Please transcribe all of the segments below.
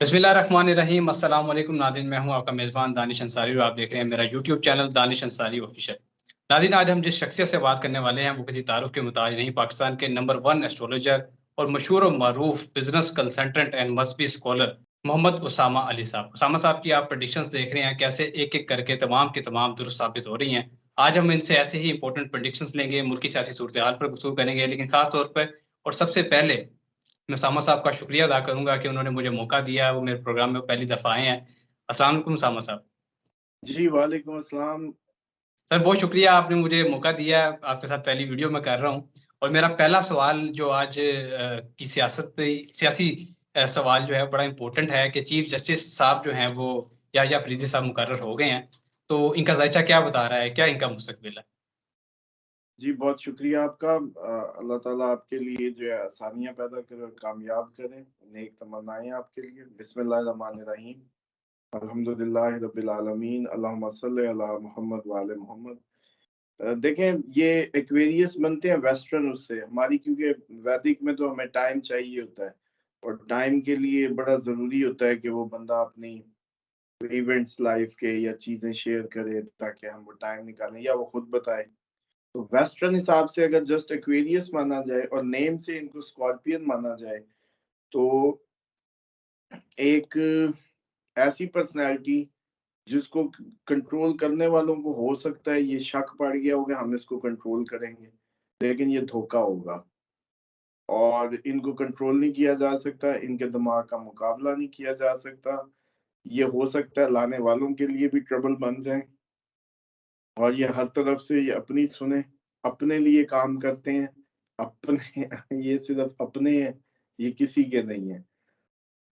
बिस्मिल्लाहिर्रहमानिर्रहीम। अस्सलाम वालेकुम नाज़रीन, मैं हूं आपका मेज़बान दानिश अंसारी और आप देख रहे हैं मेरा YouTube channel Danish Ansari official. नाज़रीन, आज हम जिस शख्सियत से बात करने वाले हैं वो किसी तारुफ के मुताज नहीं, पाकिस्तान के नंबर 1 एस्ट्रोलॉजर और मशहूर और मरूफ बिजनेस कंसल्टेंट एंड मजहबी स्कॉलर मोहम्मद उसामा अली साहब। उसामा साहब की आप प्रेडिक्शंस देख रहे हैं कैसे एक-एक करके तमाम की तमाम दुरुस्त साबित हो रही हैं। आज हम इनसे ऐसे ही इंपॉर्टेंट प्रेडिक्शंस लेंगे, मुल्की सियासी सूरत-ए-हाल पर गुफ्तगू करेंगे, लेकिन खास तौर पे और सबसे पहले मैं उसामा साहब का शुक्रिया अदा करूँगा कि उन्होंने मुझे मौका दिया है, वो मेरे प्रोग्राम में पहली दफ़ा आए हैं। अस्सलाम वालेकुम उसामा साहब। जी, वालेकुम अस्सलाम। सर बहुत शुक्रिया आपने मुझे मौका दिया है, आपके साथ पहली वीडियो मैं कर रहा हूँ और मेरा पहला सवाल जो आज की सियासत पे सियासी सवाल जो है बड़ा इम्पोर्टेंट है कि चीफ जस्टिस साहब जो हैं वो याहिया अफरीदी साहब मुकर्रर हो गए हैं। तो इनका ज़ायचा क्या बता रहा है? क्या इनका मुस्तकबिल है? जी, बहुत शुक्रिया आपका। अल्लाह ताला आपके लिए जो है आसानियाँ पैदा करे और कामयाब करे। नेक तमन्नाएँ आपके लिए। बिस्मिल्लाहिर्रहमानिर्रहीम। अल्हम्दुलिल्लाहि रब्बिल आलमीन। अल्लाहुम्मा सल्लि अला मुहम्मद व आले मोहम्मद। देखें ये एक्वेरियस बनते हैं वेस्टर्न उससे हमारी, क्योंकि वैदिक में तो हमें टाइम चाहिए होता है और टाइम के लिए बड़ा ज़रूरी होता है कि वो बंदा अपनी इवेंट्स लाइफ के या चीज़ें शेयर करे ताकि हम वो टाइम निकालें या वो खुद बताए। तो वेस्टर्न हिसाब से अगर जस्ट एक्वेरियस माना जाए और नेम से इनको स्कॉर्पियन माना जाए, तो एक ऐसी पर्सनैलिटी जिसको कंट्रोल करने वालों को हो सकता है ये शक पड़ गया होगा हम इसको कंट्रोल करेंगे, लेकिन ये धोखा होगा और इनको कंट्रोल नहीं किया जा सकता, इनके दिमाग का मुकाबला नहीं किया जा सकता। ये हो सकता है लाने वालों के लिए भी ट्रबल बन जाए और ये हर तरफ से ये अपनी सुने, अपने लिए काम करते हैं, अपने ये सिर्फ़ अपने हैं, ये किसी के नहीं हैं।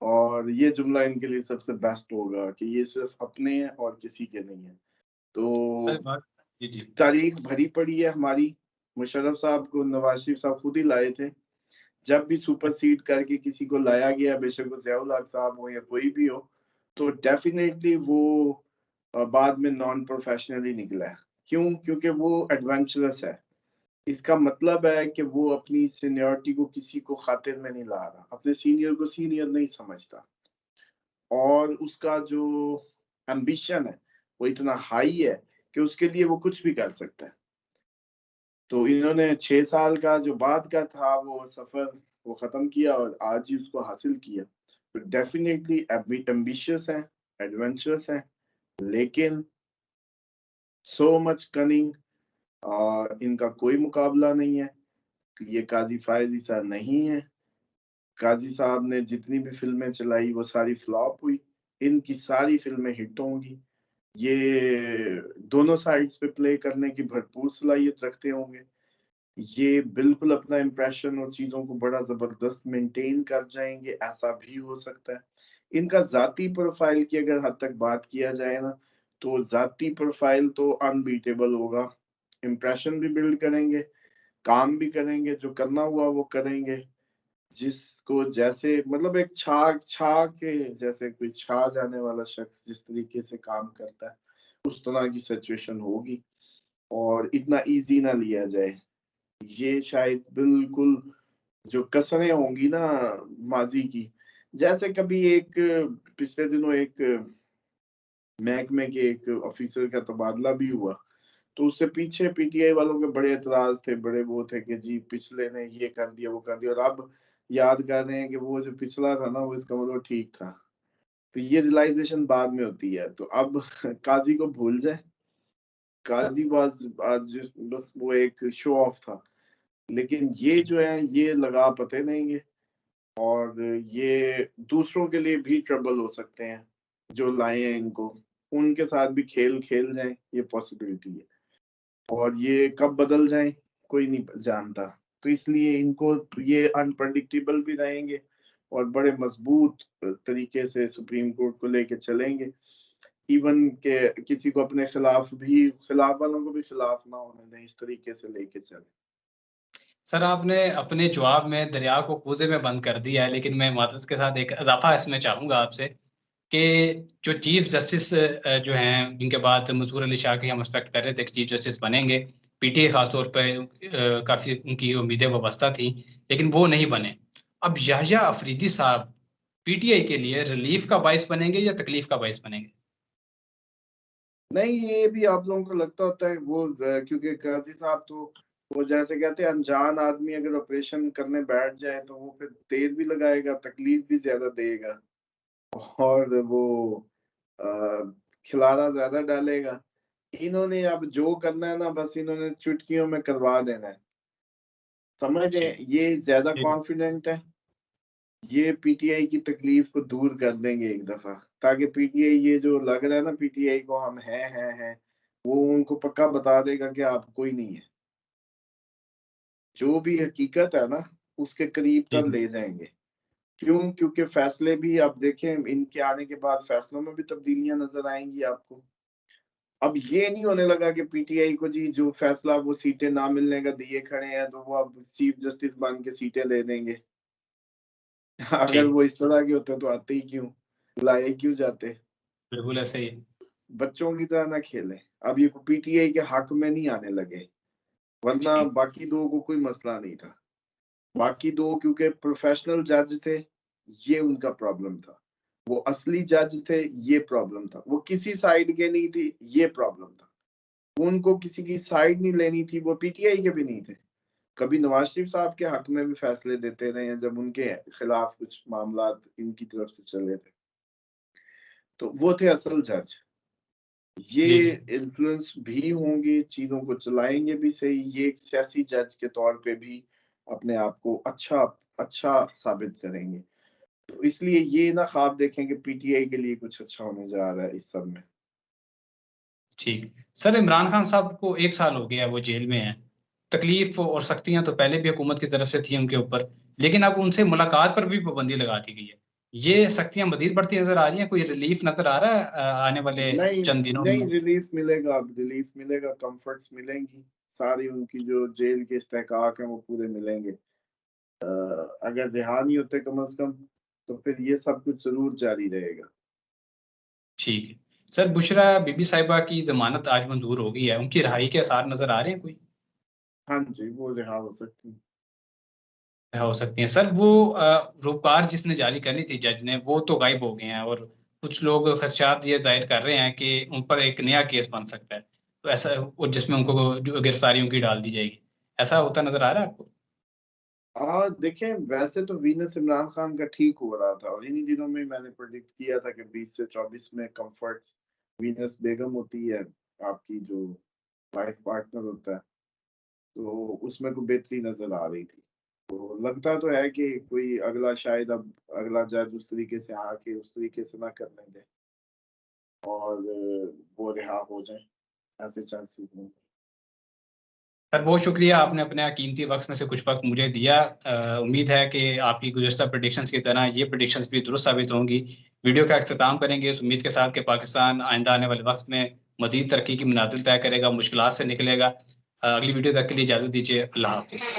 और ये जुमला इनके लिए सबसे बेस्ट होगा कि ये सिर्फ़ अपने हैं और किसी के नहीं हैं। सर तो बात जी, जी। तारीख भरी पड़ी है हमारी, मुशर्रफ साहब को नवाज़ शरीफ साहब खुद ही लाए थे। जब भी सुपरसीड करके किसी को लाया गया, बेशक वो ज़िया-उल हक साहब हो या कोई भी हो, तो डेफ़िनेटली वो बाद में नॉन प्रोफ़ेशनल ही निकला है। क्यों? क्योंकि वो एडवेंचरस है। इसका मतलब है कि वो अपनी सीनियरिटी को किसी को खातिर में नहीं ला रहा, अपने सीनियर को सीनियर नहीं समझता और उसका जो एम्बिशन है, वो इतना हाई है कि उसके लिए वो कुछ भी कर सकता है। तो इन्होंने 6 साल का जो बाद का था वो सफ़र वो ख़त्म किया और आज ही उसको हासिल किया। तो डेफ़िनेटली एम्बिशियस हैं, एडवेंचरस हैं, लेकिन सो मच कनिंग इनका कोई मुकाबला नहीं है। ये काज़ी फ़ायज़ ईसा नहीं है। काज़ी साहब ने जितनी भी फ़िल्में चलाई वो सारी फ्लॉप हुई। इनकी सारी फ़िल्में हिट होंगी। ये दोनों साइड्स पे प्ले करने की भरपूर सलाहियत रखते होंगे। ये बिल्कुल अपना इम्प्रेशन और चीज़ों को बड़ा ज़बरदस्त मेंटेन कर जाएँगे, ऐसा भी हो सकता है। इनका ज़ाती प्रोफ़ाइल की अगर हद तक बात किया जाए ना, तो ज़ाती प्रोफ़ाइल तो अनबीटेबल होगा। इम्प्रेशन भी बिल्ड करेंगे, काम भी करेंगे, जो करना हुआ वो करेंगे। जिसको जैसे मतलब एक छा के जैसे कोई छा जाने वाला शख्स जिस तरीके से काम करता है, उस तरह की सिचुएशन होगी और इतना ईज़ी ना लिया जाए। ये शायद बिल्कुल जो कसरें होंगी ना माज़ी की, जैसे कभी एक पिछले दिनों एक महकमे के एक ऑफ़िसर का तबादला भी हुआ, तो उससे पीछे पीटीआई वालों के बड़े एतराज़ थे, बड़े वो थे कि जी पिछले ने ये कर दिया, वो कर दिया और अब याद कर रहे हैं कि वो जो पिछला था ना, वो इसका मतलब ठीक था। तो ये रियलाइज़ेशन बाद में होती है, तो अब काज़ी को भूल जाएँ, काज़ी वाज़ आज बस वो एक शो ऑफ था। लेकिन ये जी। जो है, ये लगा पते नहीं है और ये दूसरों के लिए भी ट्रबल हो सकते हैं, जो लाए हैं इनको। उनके साथ भी खेल खेल जाएँ, ये पॉसिबिलिटी है और ये कब बदल जाएँ, कोई नहीं जानता। तो इसलिए इनको ये अनप्रेडिक्टेबल भी रहेंगे और बड़े मज़बूत तरीके से सुप्रीम कोर्ट को लेके चलेंगे। इवन के किसी को अपने खिलाफ वालों को भी खिलाफ ना होने दें, इस तरीके से लेके चलें। सर आपने अपने जवाब में दरिया को कोज़े में बंद कर दिया है, लेकिन मैं माज़रत के साथ एक इज़ाफ़ा इसमें चाहूँगा आपसे कि जो चीफ़ जस्टिस जो हैं, जिनके बाद मज़हूर अली शाह की हम एक्सपेक्ट कर रहे थे कि चीफ़ जस्टिस बनेंगे। पीटीआई ख़ास तौर पे काफ़ी उनकी उम्मीदें वाबस्ता थी, लेकिन वो नहीं बने। अब याहिया अफ़रीदी साहब पीटीआई के लिए रिलीफ का बाइस बनेंगे या तकलीफ का बाइस बनेंगे? नहीं, ये भी आप लोगों को लगता होता है वो क्योंकि काजी साहब तो वो जैसे कहते हैं अनजान आदमी अगर ऑपरेशन करने बैठ जाए तो वो फिर देर भी लगाएगा, तकलीफ भी ज्यादा देगा और वो अ, खिलाना ज्यादा डालेगा। इन्होंने अब जो करना है ना, बस इन्होंने चुटकियों में करवा देना है, समझ रहे हैं? ठीक ये ज्यादा ठीक कॉन्फिडेंट है, ये पीटीआई की तकलीफ को दूर कर देंगे एक दफा, ताकि पीटीआई ये जो लग रहा है ना पीटीआई को हम हैं, वो उनको पक्का बता देगा कि आप कोई नहीं है। जो भी हकीकत है ना उसके करीब तक ठीक ले जाएंगे। क्यों? क्योंकि फैसले भी आप देखें, इनके आने के बाद फैसलों में भी तब्दीलियां नजर आएंगी आपको। अब ये नहीं होने लगा कि पीटीआई को जी जो फैसला वो सीटें ना मिलने का दिए खड़े हैं तो वो अब चीफ जस्टिस बन के सीटें दे देंगे। अगर ठीक, वो इस तरह के होते तो आते ही क्यों, लाए क्यों जाते? बिल्कुल ऐसे ही है। बच्चों की तरह ना खेलें। अब ये पीटीआई के हक में नहीं आने लगे, वरना ठीक बाकी दो को कोई मसला नहीं था। बाकी दो क्योंकि प्रोफेशनल जज थे, ये उनका प्रॉब्लम था। वो असली जज थे, ये प्रॉब्लम था। वो किसी साइड के नहीं थे, ये प्रॉब्लम था। उनको किसी की साइड नहीं लेनी थी, वो पीटीआई के भी नहीं थे। कभी नवाज शरीफ साहब के हक में भी फैसले देते रहे हैं जब उनके खिलाफ कुछ मामला इनकी तरफ से चले थे, तो वो थे असल जज। ये जी जी, इन्फ्लुएंस भी होंगे, चीजों को चलाएंगे भी सही, ये एक सियासी जज के तौर पे भी अपने आप को अच्छा अच्छा साबित करेंगे। तो इसलिए ये ना ख्वाब देखें कि पीटीआई के लिए कुछ अच्छा होने जा रहा है इस सब में। ठीक। सर, इमरान खान साहब को 1 साल हो गया, वो जेल में हैं। तकलीफ और सख्तियां तो पहले भी हुकूमत की तरफ से थी उनके ऊपर, लेकिन अब उनसे मुलाकात पर भी पाबंदी लगा दी गई है। ये सख्तियां मजीद बढ़ती नजर आ रही हैं? कोई रिलीफ नजर आ रहा है आने वाले नहीं चंद दिनों नहीं, में? रिलीफ मिलेगा, अब रिलीफ मिलेगा, कंफर्ट्स मिलेंगी, सारी उनकी जो जेल के इस्तेहकाक हैं वो पूरे मिलेंगे। अगर रिहा नहीं होते कम अज कम तो फिर ये सब कुछ जरूर जारी रहेगा। ठीक है। सर, बुशरा बीबी साहिबा की जमानत आज मंजूर हो गई है, उनकी रिहाई के आसार नजर आ रहे हैं कोई? हाँ जी, वो रिहा हो सकती है। हो सकती हैं सर। वो रोपकार जिसने जारी करनी थी जज ने, वो तो गायब हो गए हैं, और कुछ लोग खदशात ये जाहिर कर रहे हैं कि उन पर एक नया केस बन सकता है, तो ऐसा और जिसमें उनको जो गिरफ्तारी उनकी डाल दी जाएगी। ऐसा होता नजर आ रहा है आपको? और देखें, वैसे तो वीनस इमरान खान का ठीक हो रहा था और इन्हीं दिनों में मैंने प्रेडिक्ट किया था कि 20 से 24 में कंफर्ट्स वीनस बेगम होती है आपकी जो लाइफ पार्टनर होता है, तो उसमें को बेहतरी नजर आ रही थी। तो लगता तो है कि कोई अगला शायद अब अगला जज उस तरीके से आके उस तरीके से ना करने दे और वो रिहा हो जाए, ऐसे चांसेस हैं। सर, बहुत शुक्रिया, आपने अपने कीमती वक्त में से कुछ वक्त मुझे दिया। उम्मीद है कि आपकी गुज़श्ता प्रेडिक्शंस की तरह ये प्रेडिक्शंस भी दुरुस्त साबित होंगी। वीडियो का अख्ताम करेंगे इस उम्मीद के साथ कि पाकिस्तान आइंदा आने वाले वक्त में मजीद तरक्की की मनाजिल तय करेगा, मुश्किलात से निकलेगा। अगली वीडियो तक के लिए इजाज़त दीजिए। अल्लाह हाफिज़।